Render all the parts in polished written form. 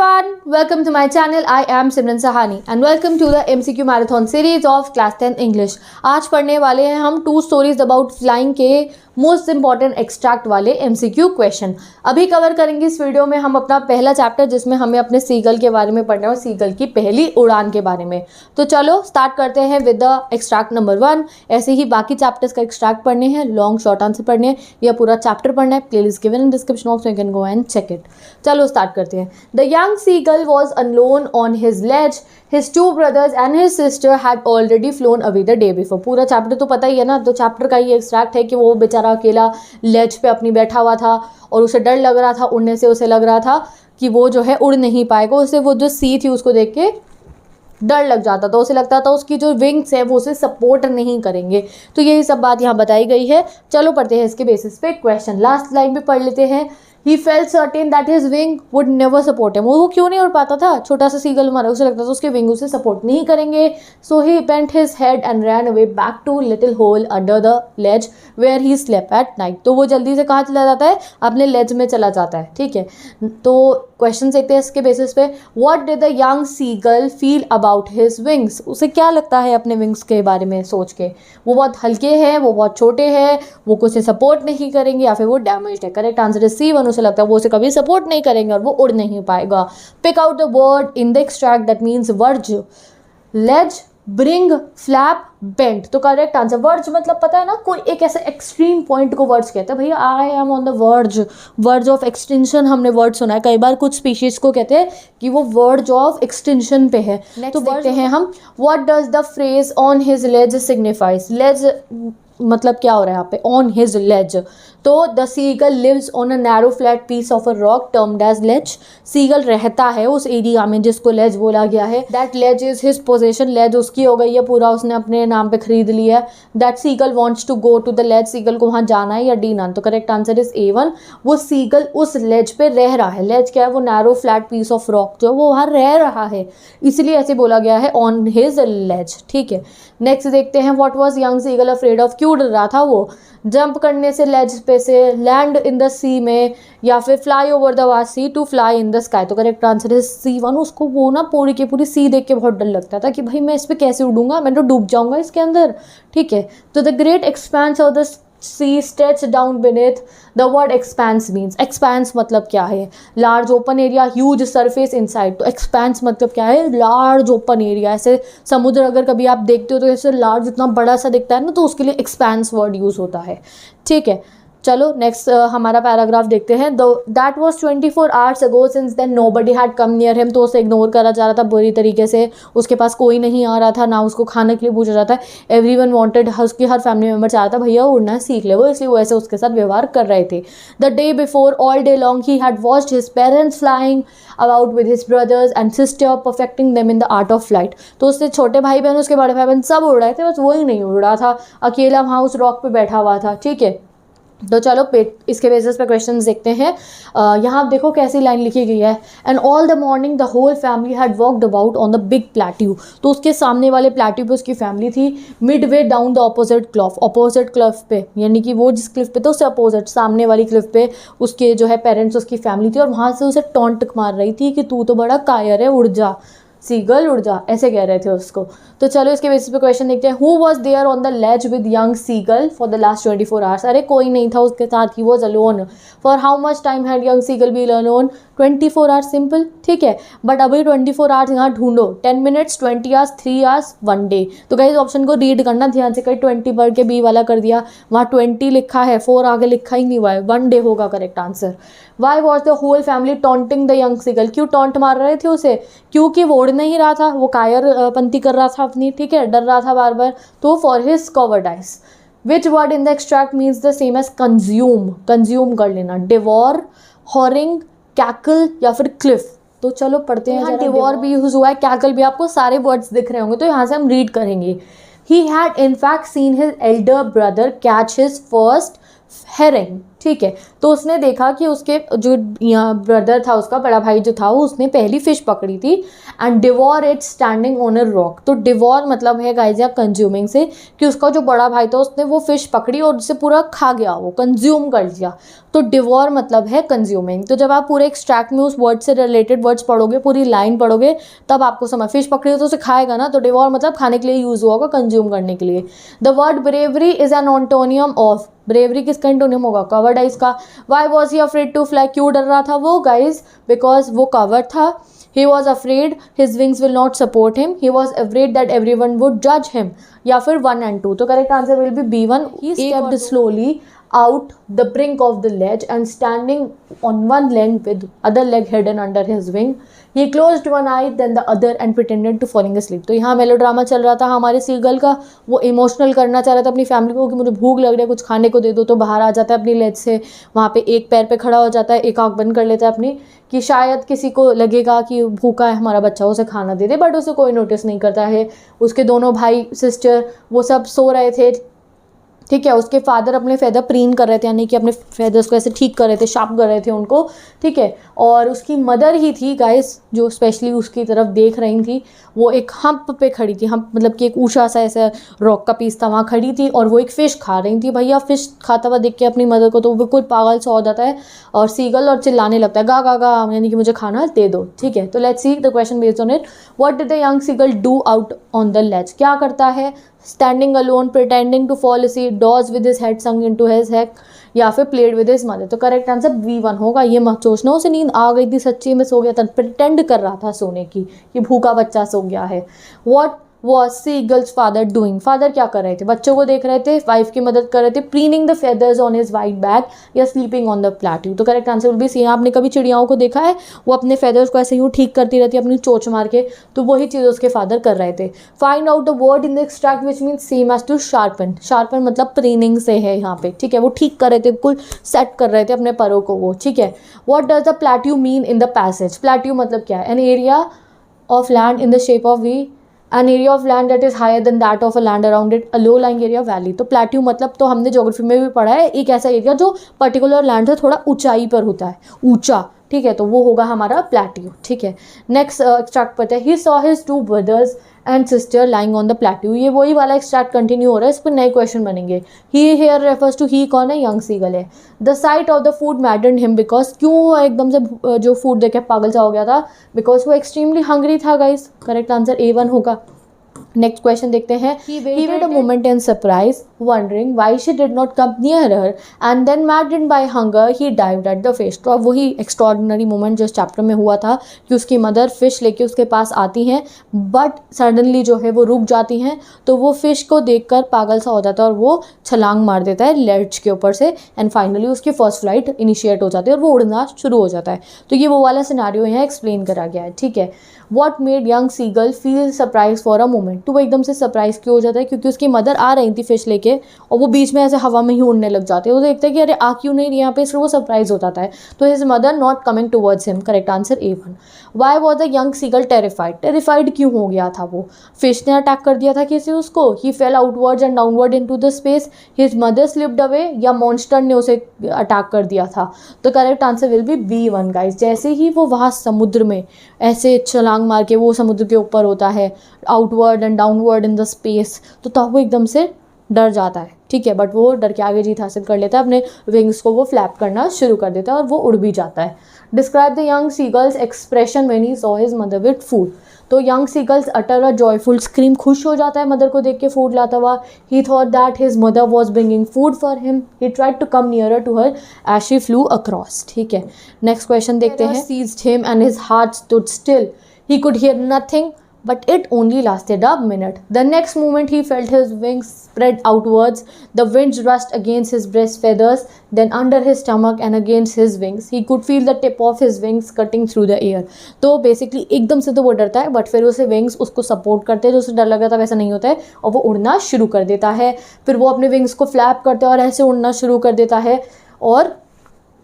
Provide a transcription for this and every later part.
everyone, welcome to my channel. I am Simran Sahani and welcome to the MCQ Marathon series of Class 10 English. आज पढ़ने वाले हैं हम 2 stories about flying के most important extract वाले MCQ question अभी cover करेंगे इस वीडियो में। हम अपना पहला चैप्टर जिसमें हमें अपने सीगल के बारे में पढ़ना है और सीगल की पहली उड़ान के बारे में। तो चलो स्टार्ट करते हैं विद द एक्सट्रैक्ट नंबर 1। ऐसे ही बाकी चैप्टर्स का एक्सट्रैक्ट पढ़ने हैं, लॉन्ग शॉर्ट आंसर पढ़ने हैं, या पूरा चैप्टर पढ़ना है। Playlist given in description box में, you can go and check it. चलो स्टार्ट करते हैं। The young seagull was alone on his ledge, His 2 brothers and his sister had already flown away the day before। पूरा chapter तो पता ही है ना, तो चैप्टर का ये एक्सट्रैक्ट है कि वो बेचारा अकेला लेज पे अपनी बैठा हुआ था और उसे डर लग रहा था उड़ने से। उसे लग रहा था कि वो जो है उड़ नहीं पाएगा। उसे वो जो सी थी उसको देख के डर लग जाता था। उसे लगता था उसकी जो विंग्स है वो उसे सपोर्ट नहीं करेंगे। तो यही सब बात यहाँ बताई गई है। चलो पढ़ते हैं इसके बेसिस पे क्वेश्चन। लास्ट लाइन भी पढ़ लेते हैं। He felt certain that his wing would never support him। वो क्यों नहीं उड़ पाता था? छोटा सा सीगल मारा, उसे लगता था उसके विंग उसे सपोर्ट नहीं करेंगे। So he bent his head and ran away back to little hole under the ledge where he slept at night। तो वो जल्दी से कहाँ चला जाता है? अपने लेज में चला जाता है। ठीक है, तो क्वेश्चन देखते हैं इसके बेसिस पे। What did the young seagull feel about his wings? उसे क्या लगता है अपने विंग्स के बारे में सोच के? वो बहुत हल्के हैं, वो बहुत छोटे हैं, वो कुछ सपोर्ट नहीं करेंगे, या फिर वो डैमेज्ड है। Correct answer is C1। उसे लगता है वो उसे कभी सपोर्ट नहीं करेंगे और वो उड़ नहीं पाएगा। Pick out the word in the extract that means verge, ledge, bring, flap, bent. तो करेक्ट आंसर वर्ज मतलब पता है ना, कोई एक ऐसे एक्सट्रीम पॉइंट को वर्ज कहते हैं। भैया I am on the verge, verge of extension हमने वर्ड सुना है कई बार। कुछ स्पीशीज को कहते हैं कि वो वर्ज ऑफ एक्सटेंशन पे है। तो देखते हैं हम, what does the phrase on his ledge signifies. Ledge मतलब क्या हो रहा है यहाँ पे? On his ledge. तो the seagull lives on a narrow flat piece of a rock termed as ledge. Seagull रहता है उस एरिया में जिसको लेज बोला गया है। That ledge is his possession. Ledge उसकी हो गई है, पूरा उसने अपने नाम पे खरीद लिया है। That seagull wants to go to the ledge. Seagull को वहाँ जाना है या डी ना? तो करेक्ट आंसर इज A1। वो सीगल उस लेज पे रह रहा है। लेज क्या है? वो narrow flat piece of rock जो है वो वहाँ रह रहा है, इसलिए ऐसे बोला गया है ऑन हिज लेज। ठीक है, नेक्स्ट देखते हैं। What was young seagull afraid of? क्यों डर रहा था वो? जंप करने से लेज पे से, लैंड इन द सी में, या फिर fly over the vast sea, to fly in the sky. तो करेक्ट आंसर इज C1। उसको वो ना पूरी की पूरी सी देख के बहुत डर लगता था कि भाई मैं इस पे कैसे उड़ूंगा, मैं तो डूब जाऊंगा इसके अंदर। ठीक है, तो the great expanse of the sea stretch down beneath। The word expanse means, expanse मतलब क्या है? Large open area, huge surface inside. तो एक्सपेंस मतलब क्या है? Large open area. ऐसे समुद्र अगर कभी आप देखते हो तो ऐसे लार्ज इतना बड़ा सा दिखता है ना, तो उसके लिए एक्सपेंस वर्ड यूज होता है। ठीक है, चलो नेक्स्ट हमारा पैराग्राफ देखते हैं। That was 24 hours ago since then nobody had come near him। तो उसे इग्नोर करा जा रहा था बुरी तरीके से। उसके पास कोई नहीं आ रहा था, ना उसको खाने के लिए पूछा जाता है। एवरीवन वांटेड, उसकी हर फैमिली मेम्बर चाह रहा था भैया उड़ना सीख ले वो, इसलिए वो ऐसे उसके साथ व्यवहार कर रहे थे। The day before all day long he had watched his parents flying about with his brothers and sister perfecting them in the art of flight. तो उससे छोटे भाई बहन, उसके बड़े भाई बहन सब उड़ रहे थे, बस वही नहीं उड़ रहा था, अकेला वहाँ उस रॉक पे बैठा हुआ था। ठीक है, तो चलो इसके बेसिस पे क्वेश्चंस देखते हैं। यहाँ देखो कैसी लाइन लिखी गई है। And all the morning the whole family had walked about on the big plateau. तो उसके सामने वाले प्लेट्यू पे उसकी फैमिली थी। Mid way down the opposite cliff, opposite cliff पे, यानी कि वो जिस क्लिफ पे था उससे अपोजिट सामने वाली क्लिफ पे उसके जो है पेरेंट्स, उसकी फैमिली थी, और वहाँ से उसे टॉन्ट मार रही थी कि तू तो बड़ा कायर है, उड़ जा सीगल उड़ जा, ऐसे कह रहे थे उसको। तो चलो इसके बेसिस पे क्वेश्चन देखते हैं। Who was there on the ledge with young seagull for the last 24 hours। अरे कोई नहीं था उसके साथ, he was alone. For how much time had young seagull been alone? 24 hours। Simple, ठीक है, बट अभी 24 hours यहाँ ढूंढो। 10 minutes, 20 hours, 3 hours, 1 day। तो गाइस ऑप्शन को रीड करना ध्यान से। कहीं 20 पढ़ के बी वाला कर दिया, वहाँ 20 लिखा है, 4 आगे लिखा ही नहीं हुआ है। 1 day होगा correct answer. Why was the whole family taunting the young seagull? क्यों टॉन्ट मार रहे थे उसे? क्योंकि वो उड़ नहीं रहा था, वो कायर पंती कर रहा था अपनी। ठीक है, डर रहा था बार बार। तो for his cowardice. Which word in the extract means the same as consume? Consume कर लेना। डिवोर, हॉरिंग, कैकल या फिर क्लिफ। तो चलो पढ़ते हैं। यहाँ डिवोर भी यूज हुआ है, कैकल भी, आपको सारे वर्ड्स दिख रहे होंगे, तो यहाँ से हम रीड करेंगे। He had in fact seen his elder brother catch his first herring। ठीक है। तो उसने देखा कि उसके जो ब्रदर था, उसका बड़ा भाई जो था, वो उसने पहली फिश पकड़ी थी and devour it standing on a rock. तो डिवोर मतलब है गाइस या कंज्यूमिंग से, कि उसका जो बड़ा भाई था उसने वो फिश पकड़ी और उसे पूरा खा गया, वो कंज्यूम कर लिया। तो डिवोर मतलब है कंज्यूमिंग। तो जब आप पूरे एक्सट्रैक्ट में उस वर्ड से रिलेटेड वर्ड्स पढ़ोगे, पूरी लाइन पढ़ोगे, तब आपको समझ, फिश पकड़ी हो तो उसे खाएगा ना, तो डिवोर मतलब खाने के लिए यूज हुआ होगा, कंज्यूम करने के लिए। The word bravery is an antonym of, bravery किसका एंटोनियम होगा? कवर्डाइज का। Why was he afraid to fly, क्यों डर रहा था वो गाइज? बिकॉज वो कवर था। He was afraid his wings will not support him. He was afraid that everyone would judge him. या फिर 1 and 2. तो correct answer will be B1. He stepped slowly out the brink of the ledge and standing on one leg with other leg hidden under his wing. He closed one eye then the other and pretended to falling asleep. तो यहाँ melodrama चल रहा था हमारे seagull का। वो emotional करना चाह रहा था अपनी फैमिली को कि मुझे भूख लग रही है, कुछ खाने को दे दो। तो बाहर आ जाता है अपनी लेज से, वहाँ पे एक पैर पे खड़ा हो जाता है, एक आँख बंद कर लेता है अपनी, कि शायद किसी को लगेगा कि भूखा है हमारा बच्चा, उसे खाना दे दे, बट उसे कोई नोटिस नहीं करता है। उसके दोनों भाई सिस्टर वो सब सो रहे थे, ठीक है। उसके फादर अपने फेदर प्रीन कर रहे थे, यानी कि अपने फेदर्स को ऐसे ठीक कर रहे थे, शार्प कर रहे थे उनको, ठीक है। और उसकी मदर ही थी गाइस जो स्पेशली उसकी तरफ देख रही थी। वो एक हम्प पे खड़ी थी, हम्प मतलब कि एक ऊंचा सा ऐसा रॉक का पीस था, वहाँ खड़ी थी और वो एक फ़िश खा रही थी। भैया फ़िश खाता हुआ देख के अपनी मदर को तो वो बिल्कुल पागल सा हो जाता है और सीगल और चिल्लाने लगता है, गा गा गा, यानी कि मुझे खाना दे दो, ठीक है। तो let's see the question based on it. What did the young seagull do out on the ledge? क्या करता है? Standing alone, pretending to fall asleep, doze with his head sunk into his head, या फिर played with his mother. तो correct answer B1 होगा। ये मत सोचना उसे नींद आ गई थी, सच्ची में सो गया था, प्रिटेंड कर रहा था सोने की, कि भूखा बच्चा सो गया है। What was seagulls father doing? Father क्या कर रहे थे? बच्चों को देख रहे थे, वाइफ की मदद कर रहे थे, preening the feathers on his white back या स्लीपिंग ऑन द प्लेट्यू। तो correct answer will be C. आपने कभी चिड़ियाओं को देखा है? वो अपने फेदर्स को ऐसे यूँ ठीक करती रहती है अपनी चोंच मार के, तो वही चीज़ उसके फादर कर रहे थे। Find out the word in the extract which mean same as to sharpen. Sharpen मतलब प्रीनिंग से है यहाँ पे, ठीक है। वो ठीक कर रहे थे, बिल्कुल सेट कर रहे थे अपने परों को वो, ठीक है। What does the plateau mean in the passage? Plateau मतलब क्या है? An area of land in the shape of V, an area of land that is higher than that of a land around it, a low lying area valley। तो plateau मतलब तो हमने geography में भी पढ़ा है, एक ऐसा एरिया जो पर्टिकुलर लैंड से थोड़ा ऊंचाई पर होता है, ऊंचा, ठीक है। तो वो होगा हमारा प्लेट्यू, ठीक है। नेक्स्ट एक्सट्रैक्ट पता है, ही saw his 2 brothers and sister lying on the plateau. ये वही वाला एक्सट्रैक्ट कंटिन्यू हो रहा है, इस पर नए क्वेश्चन बनेंगे। He here refers to, he कौन है? यंग सीगल है। The sight of the food maddened him, because क्यों वो एकदम से जो फूड देखे पागल सा हो गया था? बिकॉज वो एक्सट्रीमली हंग्री था गाइस। करेक्ट आंसर A1 होगा। नेक्स्ट क्वेश्चन देखते हैं। He waited a moment in surprise, wondering why she did not come near her, and then maddened by hunger, he dived at the fish। तो अब वही extraordinary moment जो इस chapter में हुआ था कि उसकी मदर फिश लेके उसके पास आती हैं, बट सडनली जो है वो रुक जाती हैं, तो वो फिश को देखकर पागल सा हो जाता है और वो छलांग मार देता है लेड्ज के ऊपर से, एंड फाइनली उसकी फर्स्ट फ्लाइट इनिशिएट हो जाती है और वो उड़ना शुरू हो जाता है। तो ये वो वाला सिनेरियो यहाँ एक्सप्लेन करा गया है, ठीक है। What made young seagull feel surprised for a moment? तो वो एकदम से सरप्राइज क्यों हो जाता है? क्योंकि उसकी मदर आ रही थी फिश लेके और वो बीच में ऐसे हवा में ही उड़ने लग जाते हैं। वो देखते हैं कि अरे आ क्यों नहीं रही यहाँ पे, इसलिए वो सरप्राइज हो जाता है। तो his mother not coming towards him. Correct answer A1। Why was the young seagull terrified? Terrified क्यों हो गया था वो? फिश ने अटैक कर दिया था किसी उसको, he fell outwards and downward into the space, his mother slipped away, या मॉन्स्टर ने उसे अटैक कर दिया था? तो correct answer will be B1 guys. जैसे ही वो वहाँ समुद्र में ऐसे छलांग मार के वो समुद्र के ऊपर होता है, outward and downward in the space, तो तब वो एकदम से डर जाता है, ठीक है। बट वो डर के आगे जीत हासिल कर लेता है, अपने विंग्स को वो फ्लैप करना शुरू कर देता है और वो उड़ भी जाता है। Describe the young seagull's expression when he saw his mother with food. तो young seagulls utter a joyful scream, खुश हो जाता है मदर को देख के फूड लाता हुआ। He thought that his mother was bringing food for him, he tried to come nearer to her as she flew across, ठीक है। नेक्स्ट क्वेश्चन देखते हैं। Seized him and his heart stood still, he could hear nothing, but it only lasted a minute. The next moment he felt his wings spread outwards, the wind rushed against his breast feathers, then under his stomach and against his wings. He could feel the tip of his wings cutting through the air. तो basically एकदम से तो वो डरता है, but फिर उसे wings उसको सपोर्ट करते हैं, जो उसे डर लगा था वैसा नहीं होता है, और वो उड़ना शुरू कर देता है। फिर वो अपने विंग्स को फ्लैप करते हैं और ऐसे उड़ना शुरू कर देता है, और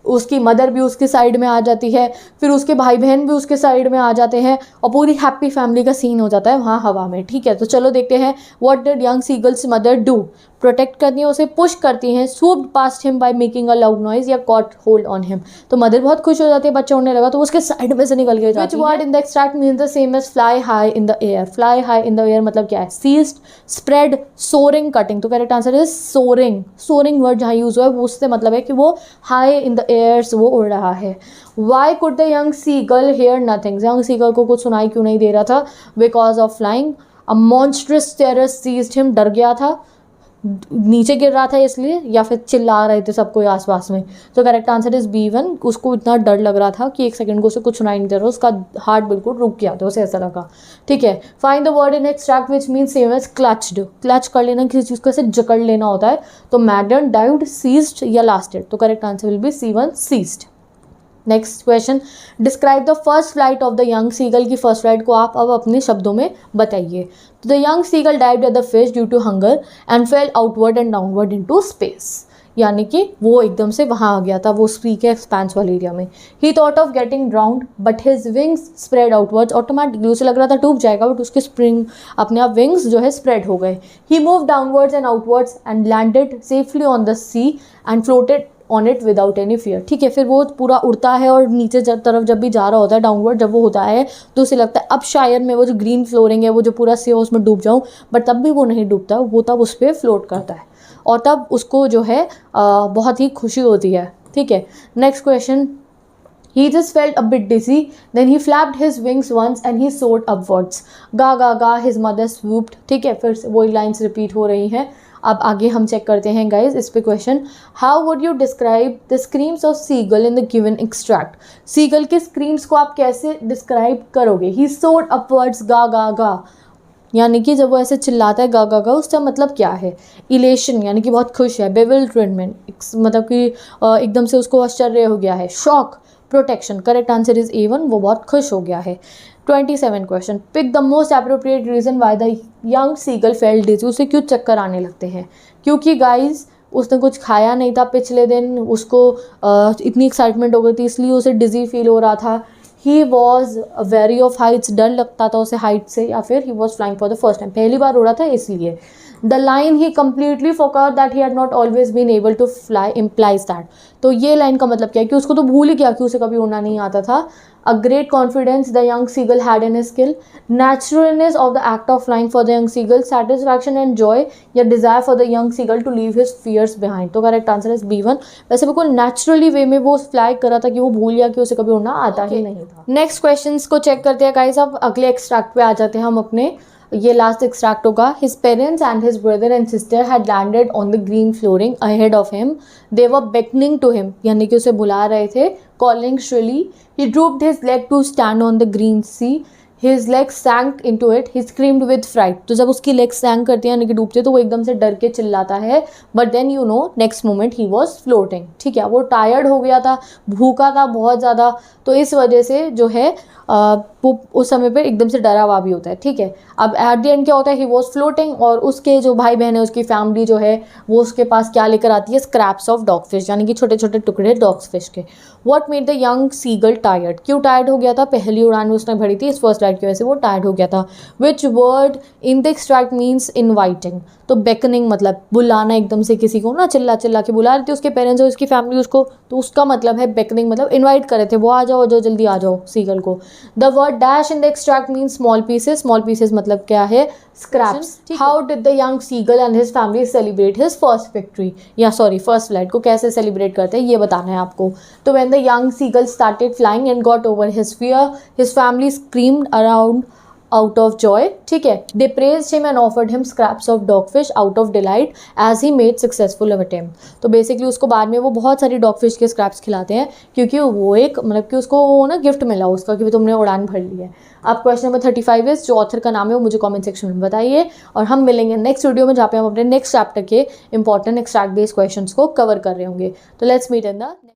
उसकी मदर भी उसकी साइड में आ जाती है, फिर उसके भाई बहन भी उसके साइड में आ जाते हैं, और पूरी हैप्पी फैमिली का सीन हो जाता है वहाँ हवा में, ठीक है। तो चलो देखते हैं what did young seagulls mother do. Protect करती हैं, उसे पुश करती हैं, swooped past him by making a loud noise या caught hold on him। तो मदर बहुत खुश हो जाती है, बच्चा उड़ने लगा तो उसके साइड में से निकल के जाती है। Which word in the extract means the same as fly high in the air? fly high in the air मतलब क्या है? seized, spread, soaring, cutting। तो correct answer is soaring। soaring word जहाँ यूज हुआ है वो उससे मतलब है कि वो high in the airs वो उड़ रहा है। Why could the young seagull hear nothing? young seagull को कुछ सुनाई क्यों नहीं दे रहा था? Because of flying, a monstrous terror seized him, डर गया था, नीचे गिर रहा था इसलिए, या फिर चिल्ला रहे थे सबको आसपास में। तो करेक्ट आंसर इज B1। उसको इतना डर लग रहा था कि एक सेकंड को उसे कुछ सुनाई नहीं दे रहा, उसका हार्ट बिल्कुल रुक गया था, उसे ऐसा लगा। ठीक है, find the word in extract which mean same as clutched. Clutch कर लेना, किसी चीज़ को ऐसे जकड़ लेना होता है। तो मैडन, डाइव्ड, सीज्ड या लास्टेड। तो correct answer will be C1 seized. Next question, describe the first flight of the young seagull की फर्स्ट फ्लाइट को आप अब अपने शब्दों में बताइए। तो the young seagull dived at the fish due to hunger and fell outward and downward into space. यानी कि वो एकदम से वहाँ आ गया था, वो सी के एक्सपेंस वाले एरिया में। ही thought of getting drowned but his wings spread outwards. Automatically उसे लग रहा था डूब जाएगा, बट उसके स्प्रिंग अपने आप विंग्स जो है स्प्रेड हो गए। He move downwards and outwards and landed safely on the sea and floated on it without any fear. ठीक है, फिर वो पूरा उड़ता है और नीचे तरफ जब भी जा रहा होता है, डाउनवर्ड जब वो होता है, तो उसे लगता है अब शायद मैं वो जो ग्रीन फ्लोरिंग है, वो जो पूरा सी है उसमें डूब जाऊँ, बट तब भी वो नहीं डूबता, वो तब उस पर फ्लोट करता है और तब उसको जो है बहुत ही खुशी होती है। ठीक है, next question, he just felt a bit dizzy, then he flapped his wings once and he soared upwards। गा गा गा his mother swooped। ठीक है, फिर वही लाइन्स रिपीट हो रही हैं। अब आगे हम चेक करते हैं गाइज इस पे question, how would you describe the screams of seagull in the given extract. Seagull के स्क्रीम्स को आप कैसे डिस्क्राइब करोगे। ही सोड अपवर्ड्स, गा गा गा, यानी कि जब वो ऐसे चिल्लाता है गा गा गा, उसका मतलब क्या है। इलेशन यानी कि बहुत खुश है। बेविल्डरमेंट मतलब कि एकदम से उसको आश्चर्य हो गया है। Shock, protection. Correct answer is A1, वो बहुत खुश हो गया है। 27 question, pick the most appropriate reason why the young seagull felt dizzy. उसे क्यों चक्कर आने लगते हैं? क्योंकि गाइज उसने कुछ खाया नहीं था पिछले दिन, उसको इतनी एक्साइटमेंट हो गई थी इसलिए उसे डिजी फील हो रहा था। He was very of heights, डर लगता था उसे हाइट से, या फिर he was flying for the first time, पहली बार उड़ा था इसलिए। The line he completely focus that he had not always been able to fly implies that. तो ये लाइन का मतलब क्या है कि उसको तो भूल ही गया कि उसे कभी उड़ना नहीं आता था। A great confidence the young seagull had in his skill, naturalness of the act of flying for the young seagull, satisfaction and joy या desire for the young seagull to leave his fears behind। तो correct answer है B1। वैसे बिल्कुल naturally वे में वो fly कर रहा था कि वो भूल गया कि उसे कभी उड़ना आता ही नहीं था। नेक्स्ट क्वेश्चंस को चेक करते हैं गाइस। अब अगले एक्सट्रैक्ट पे आ जाते हैं हम अपने। ये लास्ट एक्सट्रैक्ट होगा। His parents and his brother and sister had landed on the green flooring ahead of him, they were beckoning to him, यानी कि उसे बुला रहे थे। Calling shrilly, he dropped his leg to stand on the green sea, his leg sank into it, he screamed with fright. तो जब उसकी leg सैंक करती है यानी कि डूबते, तो वो एकदम से डर के चिल्लाता है, but then you know next moment he was floating. ठीक है, वो टायर्ड हो गया था, भूखा था बहुत ज़्यादा, तो इस वजह से जो है वो उस समय पे एकदम से डरा हुआ भी होता है। ठीक है, अब एट द एंड क्या होता है, ही वॉज फ्लोटिंग, और उसके जो भाई बहन है, उसकी फैमिली जो है वो उसके पास क्या लेकर आती है, स्क्रैप्स ऑफ डॉग फिश, यानी कि छोटे छोटे टुकड़े डॉग फिश के। What made the young seagull tired, क्यों टायर्ड हो गया था, पहली उड़ान में उसने भरी थी, इस फर्स्ट राइड की वजह से वो टायर्ड हो गया था। विच word in the extract means inviting, तो बेकनिंग मतलब बुलाना, एकदम से किसी को ना चिल्ला चिल्ला के बुला रही थी उसके पेरेंट्स और उसकी फैमिली उसको, तो उसका मतलब है बेकनिंग, मतलब इन्वाइट कर रहे थे, वो आ जाओ जाओ जल्दी आ जाओ सीगल को। The word dash in the extract means small pieces, small pieces मतलब क्या है, scraps. How did the young seagull and his family celebrate his first victory, या सॉरी फर्स्ट फ्लाइट को कैसे सेलिब्रेट करते हैं ये बताना है आपको। तो when the young seagull started flying and got over his fear, his family screamed around out of joy। ठीक है, they praised him and offered him scraps of dogfish out of delight as he made successful attempt। तो basically उसको बाद में वो बहुत सारी dogfish के स्क्रैप्स खिलाते हैं, क्योंकि वो एक मतलब कि उसको वो ना गिफ्ट मिला उसका कि तुमने उड़ान भर ली है। अब क्वेश्चन नंबर 35 जो ऑथर का नाम है वो मुझे कमेंट सेक्शन में बताइए, और हम मिलेंगे नेक्स्ट वीडियो में जहाँ पे हम अपने नेक्स्ट चैप्टर के इंपॉर्टेंट एक्सट्रैक्ट बेस्ड क्वेश्चंस को कवर कर रहे होंगे। तो लेट्स मीट इन द